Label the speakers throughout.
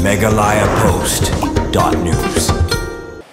Speaker 1: megalayapost.news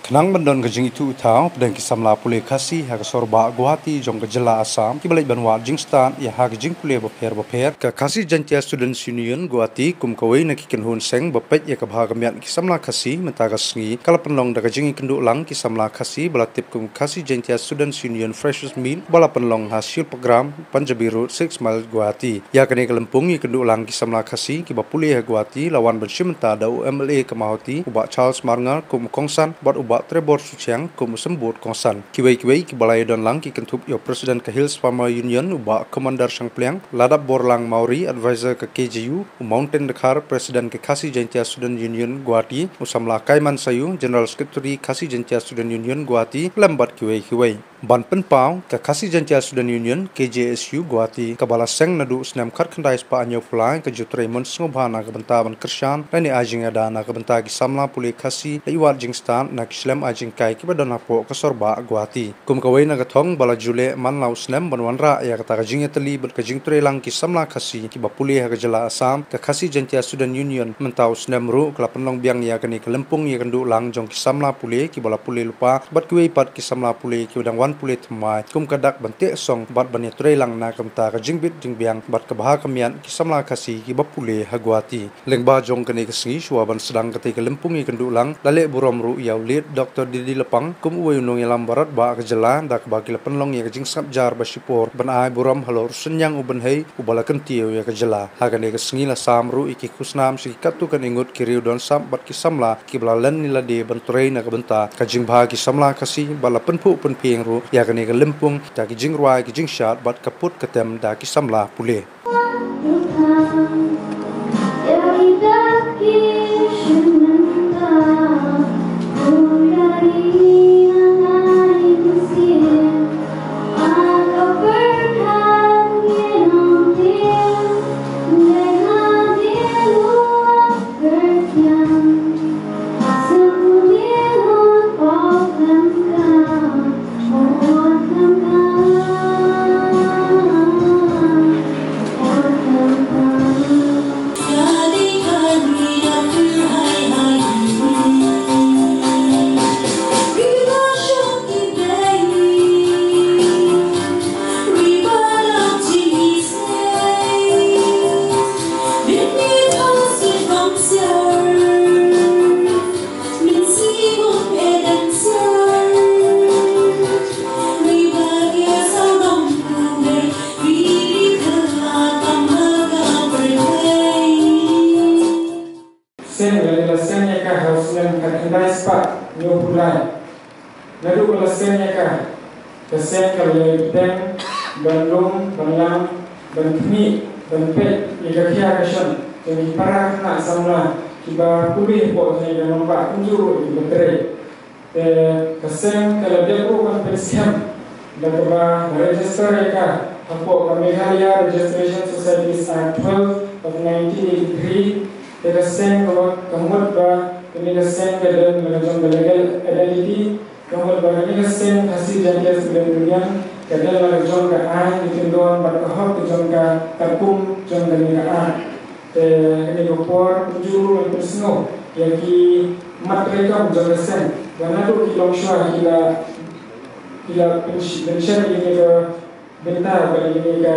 Speaker 2: Kenang bandon ke jing itu utau pedang kisamla pule kasi ha sorba Guwahati jong ke jela Assam ki balai banwa jingstan ya ha jing pule beper ke kasi jantia Students Union Guwahati kum kawai na kiken hun seng bepet ya ke bahagamian kisamla kasi mentaga sengi kala penlong da jing kenduk lang kisamla kasi balatip kum kasi jantia Students Union Freshers Meet bala penlong hasil program Punjabi Road 6 Mile Guwahati ya kene kelempung ya kenduk lang kisamla kasi ki bapule ha Guwahati lawan bersimenta da UMLA Kemahoti ubak Charles Marngal kum kongsan bat ubak Trevor Suchang kum sembut kongsan kiwai ki balai don lang ki kentup yo Presiden ke Hills Farmer Union ubak Commander Sangpliang ladap borlang Maori advisor ke KJU Mountain Dakar Presiden ke Kasi Jantia Student Union Guwahati usamla Kaiman Sayu General Secretary Kasi Jantia Student Union Guwahati lambat kiwai ban penpau ke Kasi Jantia Student Union KJSU Guwahati kabala seng nadu senam khat khandai spa anyo pulai ke jutre mon sngobhana ke benta ban kershan lani ajing ada na ke benta ki samla puli Kasi liwat jingstan na kislam ajing kai ki badon apo ke sorba Guwahati kum kawai na gathong bala jule man lau senam ban wanra ya kata jing teli bal ke jing tre lang ki samla Kasi ki bapuli ha ke jela Assam ke Kasi Jantia Student Union mentau senam ru kala penlong biang ya kani ke lempung ya kendu lang jong ki samla puli ki bala puli lupa bat kiwai pat ki samla puli ki udang pulih temai kum kadak bantik song bat bani trelang na kamta ka jingbit jingbiang bat ka baha kamian ki samla Kasi ki bapule ha Guwahati lengba jong kene kesengi suaban sedang ketika lempungi kendulang lale burom ru yaw lead Dr. Didi Lepang kum uwe unong yalam barat ba ka jela da ka bagi penlong ya jing sabjar basipor ban ai burom halor senyang uben hei ubala kentiu ya ka jela ha kene kesengi la samru iki kusnam si katu kan ingut kiriu don sam bat ki samla ki blalan nila de ban tre na ka benta ka jing ba ki samla Kasi bala penpu penping ru ya kene ke lempung da ki jing ruai ki jing shat bat kaput ketem da ki samla pule
Speaker 3: Sen ka hausian kan indai spa nyo bulai nadu bala sen ka sen ka le ten bandung banlang dan kini dan pet ika kia kashan jadi para na samla kiba pulih po ni dan nomba kunjuru di betre sen ka le depo kan persiam dan ba register ka apo Meghalaya Registration Societies Act 12 of 1983 sen kamut ba kini sen dan mengenai legal identity kamut ba kini sen Kasi Jantia Student Union kadang mengenai ke ai ditindon bat kahok jong ka kapung jong dari ka ini kopor juru persno yaki matrekam jong sen wana tu kilong shwa kila pension ini ke bentar bagi ini ke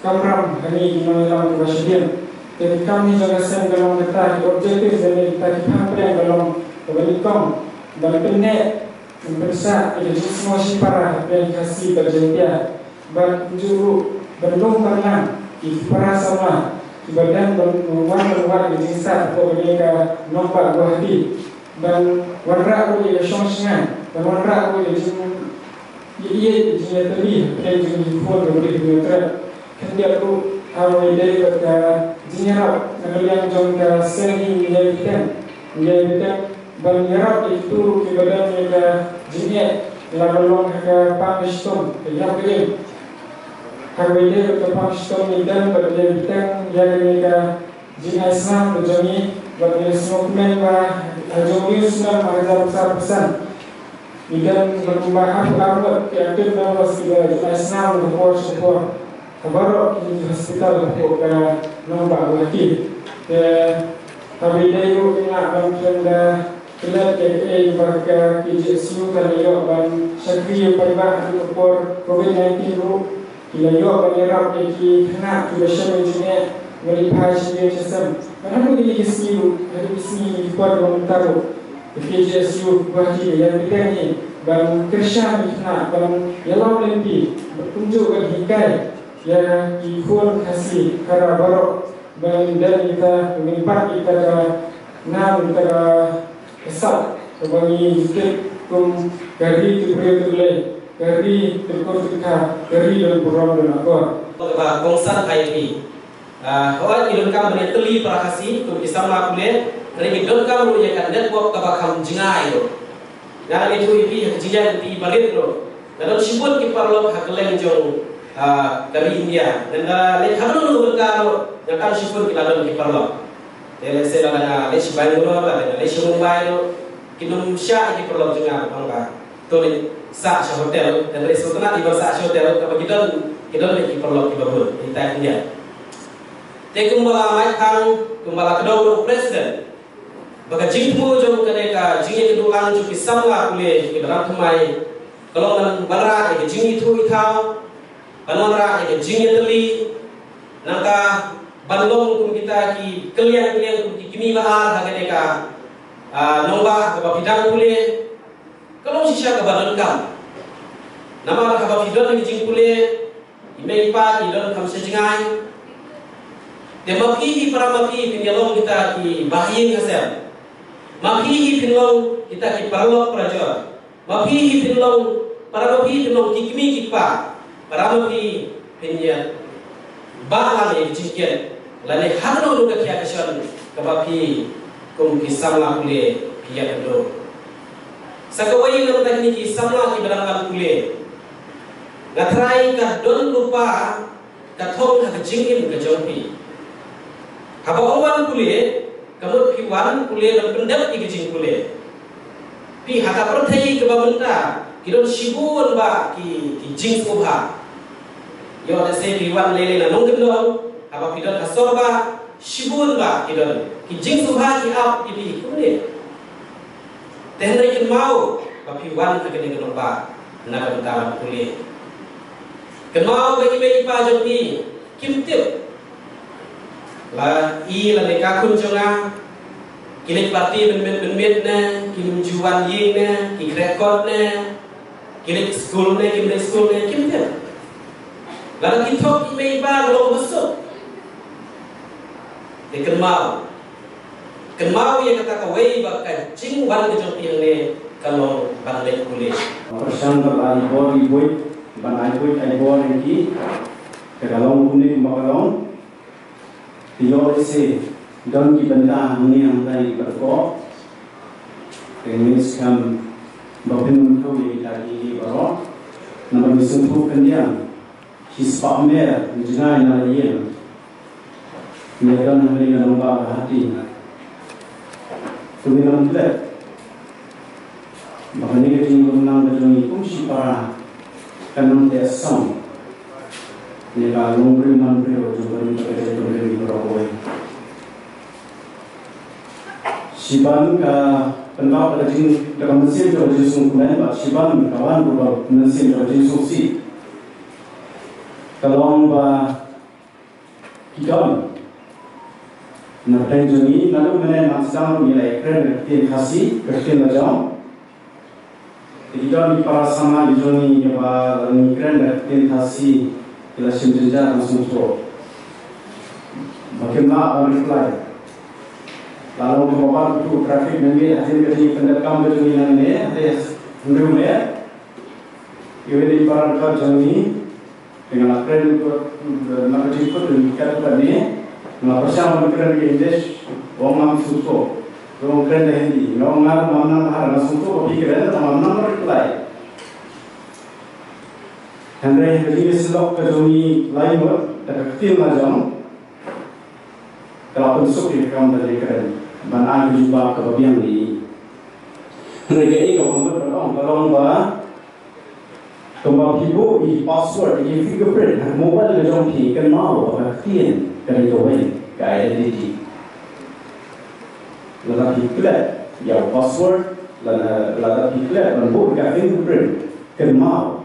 Speaker 3: kamram hani mengelam kebasyadian jadi kami juga sen dalam kita objektif dari kita hampir dalam kebalikan dan penek besar ini semua sipara yang Kasi berjantia berjuru berlung pernah di para sama badan berwarna di desa atau mereka nompak Guwahati dan warna aku di Songsengan dan warna aku di iya di tadi yang di phone dari meter kan dia tu awal dari kata jinyarap yang jong ka seni menjadi banyarap itu kebadan mereka jinyat labalong ka Pakistan yang begini awal dari kata Pakistan dan berjadi yang mereka jinyat Islam berjami bagi semua pemain Jomli Islam ada besar dan berubah apa kreatif dan wasila Islam support kabar di hospital untuk nombak lagi Tapi dia juga nak bangkenda kelat KKA bangka KJSU kan yo bang Syakri pariba adu por COVID-19 ru kila yo banyerap ki kena tu bersama jenis melihat jenis sistem. Mana pun ini kesiu, hari ini buat orang tahu. KJSU bagi yang kita ni bang Krishan kena bang Yalau Lempi bertunjuk hikai yang ikut kasih karena baru bang dan kita menimpa kita nam kita esat bagi setiap gari tu boleh gari terkor kita gari dan program dan apa.
Speaker 4: Kalau kongsan IB, kalau idul kam meneteli prakasi tu bisa melakukan, kalau idul kam menjadikan network kabakam jengai itu, yang itu IB yang jijan di balik itu, dan sibuk kiparlok hakeleng jong dari India, dan leh halu berkalo yang kan sibuk kita dalam kiparlok. Leh selana leh Bangalore, leh Mumbai itu, kinum syah kiparlok jengai bangga. Tulis sah hotel, dan leh sultan di bawah hotel, kalau kita leh kiparlok kibabul di India. Tapi kumbala maikang, kumbala kedua presiden. Bagi jingmu jom keneka jingi kedulang cuki samla kule dalam kemai. Kalau menara ke jingi tu itau, menara ke jingi teli, nangka bandung kum kita ki kelian kum kimi bahar keneka nombah ke bidang kule. Kalau sisa ke badan kam, nama ke bidang ke jing kule, imei pa ki don kam sejengai. Dia makihi para makihi pinjolong kita ki bahayin hasil. Makihi pinjolong kita ki parlok praja. Makihi pinjolong para makihi pinjolong kikmi kikpa. Para makihi pinjat bahalan yang cikian. Lalu hadro luka kia kesan kebapi kum kisamla kule kia kendo. Sakawai nam teknik kisamla ki berangkat kule. Ngatrai ka don lupa kathong ha kejingin kejompi. Haba awan kule, kamu piwan kule dan pendap ikijing kule. Pi haka perthai kebabenta, kidon sibun ba ki jing kubha. Yo ada se piwan lele na nong kendong, haba kidon kasorba sibun ba kidon ki jing kubha ki ap ipi kule. Tehnai kin mau ba piwan kagene kendong ba na kabentaran kule. Kenau bagi bagi pa joki kimtip. La i la deka kun jonga kilik parti ben na kim juan ying na ki rekod na kilik school na kim school na kim dia la ki thok ki mei ba lo masuk de kenmau yang kata kawai ba ka jing wan ke jong piang ne kalau ban le kule
Speaker 5: persan ba ai boy ban ai boy ki ke dalam kune makalong Tiada se dan ki benda ini yang tadi berko, tenis kam bapin untuk ini tadi baru, nama disentuh kendian, hispa mer, jenai nalayan, mereka hari dalam hati, kemudian tidak, bahkan ini tinggal menang dalam itu siapa kanun desam. Ni kalau beri mandiri, jumpa kita kerja beri berapa? Siban ka pendapat kerja dalam mesin kerja sungguhan, bah siban kawan berapa mesin kerja sungsi. Kalau bah kita nak tanya lalu mana masalah nilai keren kerja kasih lajang. Kita di para sama di sini bah keren kerja kasih. Kita senjata langsung pro. Bagaimana orang reply? Lalu membawa itu trafik nanti hasil kerja pendekam berjalan ini ada undangnya. Ia di para kerja ini dengan akren nak cepat dan kita ini nak bersama dengan English orang susu, orang keren Hindi, orang mana harus susu, tapi keren mana reply. Henry Lewis Locke kejuni lain buat terkecil macam kalau pensuk di kaum dari keren, mana jumpa kebabian di. Mereka ini kalau bah kembali ibu di password di fingerprint mobile kejong ti kenal kecil dari doain identity. là hiklet ya password là hiklet là bộ cái fingerprint cần mau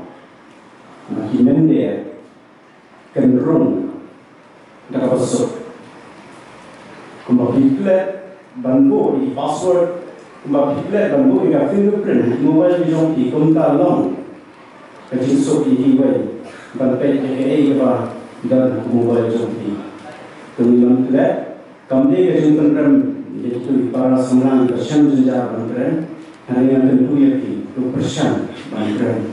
Speaker 5: mà khi men để cần rung đã có số kuma hiklet ban bộ di password kuma hiklet ban bộ cái fingerprint mobile di jong ki kom ta long cái chính số ki vậy ban pe cái và dan mobile jong ki tung long hiklet kam de cái jong kan yaitu para sembilan persen saja bangkren hanya tentu yaitu 2% bangkren.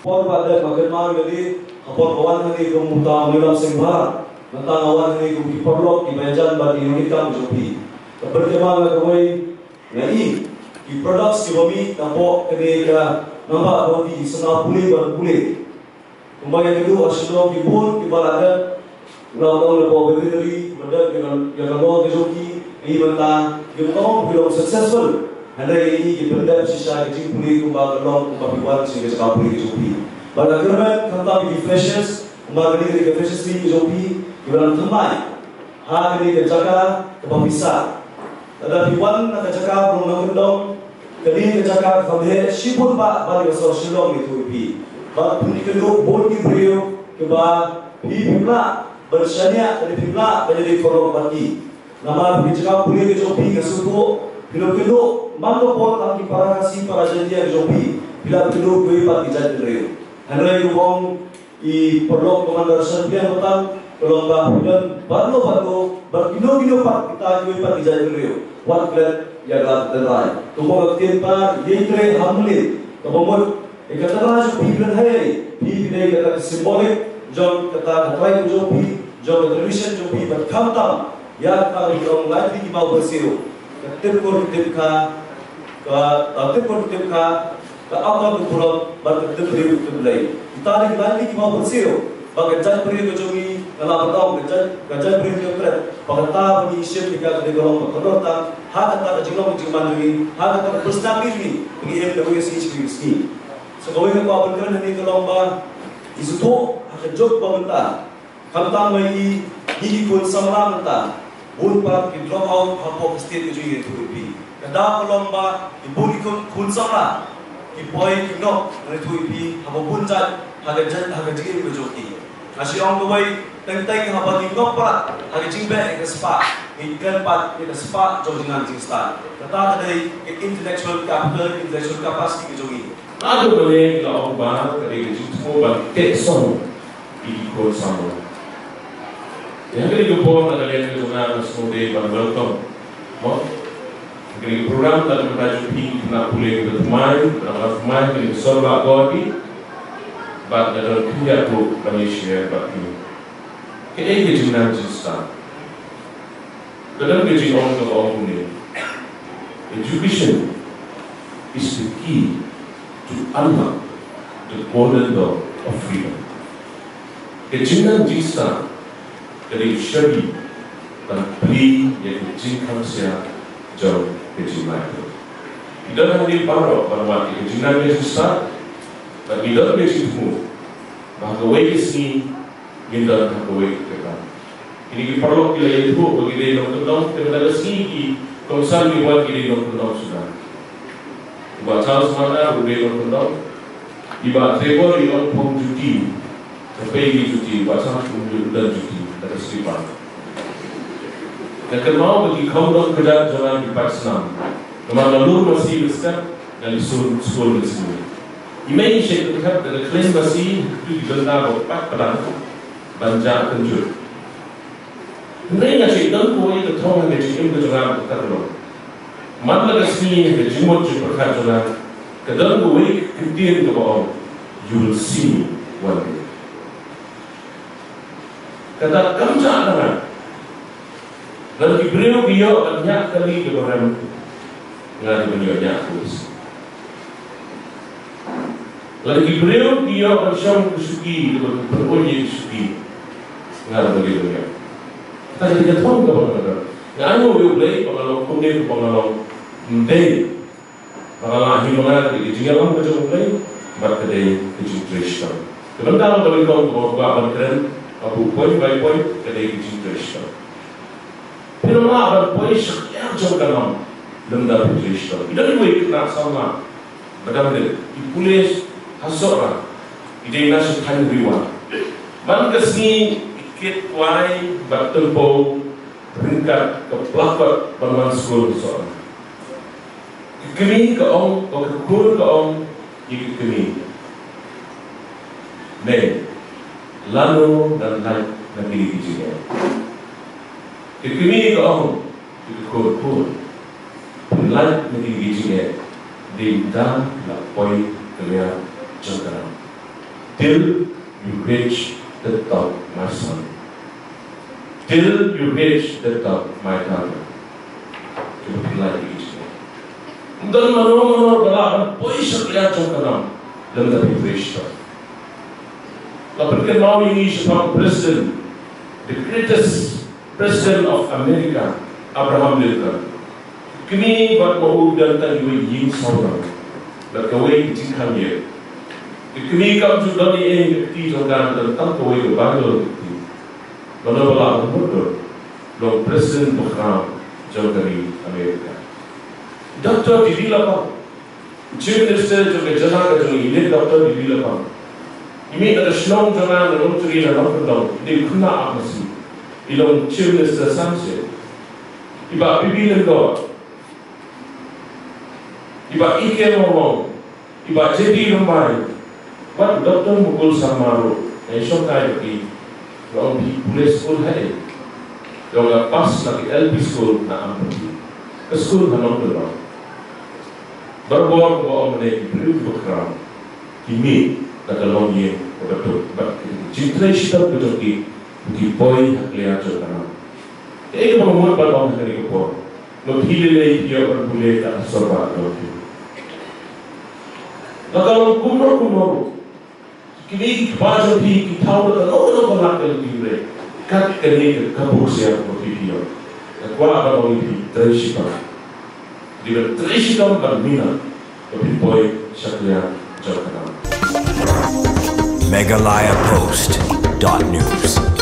Speaker 6: Por pada bagaimana jadi apor kawan ini kemudian milam sembah tentang awan ini kemudian perlu dibaca bagi kita menjadi bagaimana kami ngai di produk kami nampak ketika nampak bagi senang pulih kembali kedua asyik di pun di baladan lawan lepas berdiri benda yang lawan kejoki ini benda yang belum successful. Hari ini benda sisa kecil pulih kembali long kembali buat sehingga sekarang pulih kejoki. Pada kerana kami di flashes kembali dari flashes ini kejoki di dalam tempat hari ini kejaga kebangsaan. Ada diwan nak kejaga belum kendong kali kejaga kami sibuk balik ke sosial itu ipi. Bak puni kedua boleh beliau keba pula bersanya dari pula menjadi korban bagi. Nama kejaga pulih kejoki kesuatu bila kedua mampu pun kami para kasih para janjian kejoki bila kedua kue bagi jadi beliau. Hari ini orang i perlu komandar serbian betul kalau bahudan baru berkilo pak kita kue bagi jadi beliau. Wat glad ya glad terai. Tumor tiempa yaitu hamil. Kemudian ikatan aja pikiran hari, pikir kata simbolik, jom kata katai jopi, jom television jopi berkantam, ya kalau orang lain di bawah bersih, ketipur tipka, ke apa berpulang, berketipur terlai. Kita ada lain di bawah bersih, bagai peri kejogi, dalam bertahun kerja peri keberat, bagai tahu ni siap jika kita golong berkodotan, hak kata jilong jimandiri, hak kata berstamiri, bagi MWC sini. Sekarang ini kau berkenan ini kelomba isu tu akan jod pemerintah. Kalau mai ini pun sama mentah. Pun pak di drop out apa state itu itu ipi. Kada kelomba ibu pun sama. Ipoi kino itu ipi apa pun jad harga jigi berjoki. Masih orang tuai tentang apa di drop pak harga jingbe ke spa. Ikan pat ke spa jauh dengan jingstan. Kata dari intellectual capital, intellectual capacity kejogi.
Speaker 7: Ada boleh kalau orang ketika jumpa bagi tekson ikut sama. Yang kedua pun ada yang kemudian semua welcome. Mau ketika program dalam mengajukan nak boleh berteman, dalam berteman ketika sorba godi, bagi dalam kerja tu Malaysia bagi. Ketika jumlah justa, dalam kerja orang ni, education is the key to unlock the golden door of freedom. Kejinan jisa dari syari dan beli yang kejinkan saya jauh kejinan itu. Tidak hanya para bahwa kejinan jisa dan tidak begitu bahawa wajib kita bahawa kita. Ini perlu kita itu bagi dia untuk kita sini konsen dibuat kita untuk sudah. Baca semana boleh berkendang. Iba trevor ion pom cuti, terpegi cuti, baca pun dan cuti terus dipan. Yang mau bagi kau dok kerja jalan di Pakistan. Kemana lalu masih besar dan disuruh sekolah di sini. Imei syekh terlihat dari klaim masih itu digentar berpak pedang banjak kenjut. Mereka syekh dan kau itu tahu yang kecil itu jalan berterus. Mana kesini ke jumut berkat jalan kadang gue kemudian ke bawah you will see one day. Kata kamu jangan lalu beliau banyak kali ke orang ngari beliaunya terus. Lalu beliau bersama kesuki berbunyi kesuki ngari beliaunya. Tadi dia tahu ke bawah Anu dia boleh pengalau kuning pengalau mendei, pengalau himangan di jingalang macam boleh, berkedai kejutresan. Kemudian kalau kau bawa berkeren, abu poin by poin kedai kejutresan. Pero malah berpoin sekian jauh dalam lemda Patricia. Ida ni kena sama. Macam ni, polis hasora. Ida nasi kain riwa. Man kesni ikit wai batul bau peringkat ke pelakot bangunan sekolah soal. Kekini ke om, atau kekur ke om, ikut kini. Nei, lalu dan naik negeri kecilnya. Kekini ke om, ikut kekur, naik negeri kecilnya. Di dalam poin kelihatan jangkaan. Till you reach the top, my son. Till you reach the top, my daughter. Kemudian itu. Dan menurut balapan poin sekian jangkaan dalam tapi Kristen. Lapan kenal ini sebagai Presiden, the greatest President of America, Abraham Lincoln. Kini buat mahu dan tadi yin saudara, berkawai jingkang ye. Kini kau sudah ni ti jangkaan tentang kawai kebanyakan ti. Menurut balapan betul, long Presiden berkam jangkari Amerika. Doktor di lapang, Chief Minister juga jalan ke jalan ini doktor di lapang. Ini ada senang jalan dalam cerita dalam pendau. Dia kena apa sih? Ilong Chief Minister Sanchez. Iba bibi lengkau. Iba ikan ngomong. Iba jadi ramai. Buat doktor mukul samaru. Esok kaya lagi. Orang di polis school hai. Orang pas lagi LP school na ambil. School hanong berapa. Berbuat bawa menaik beliau berkeram. Ini dalam ye betul. Cinta kita betul di boy hakliat jurnal. Ini memang berbagai hari kepor. Lebih dia berbulai tak serba lagi. Kalau kumur, kini baca di tahu dan orang nak lebih kat kini kabur siapa berfikiran. Kuat apa lagi tersiapa. Dia tersiapa berminat lebih boy hakliat jurnal.
Speaker 1: Meghalaya Post.news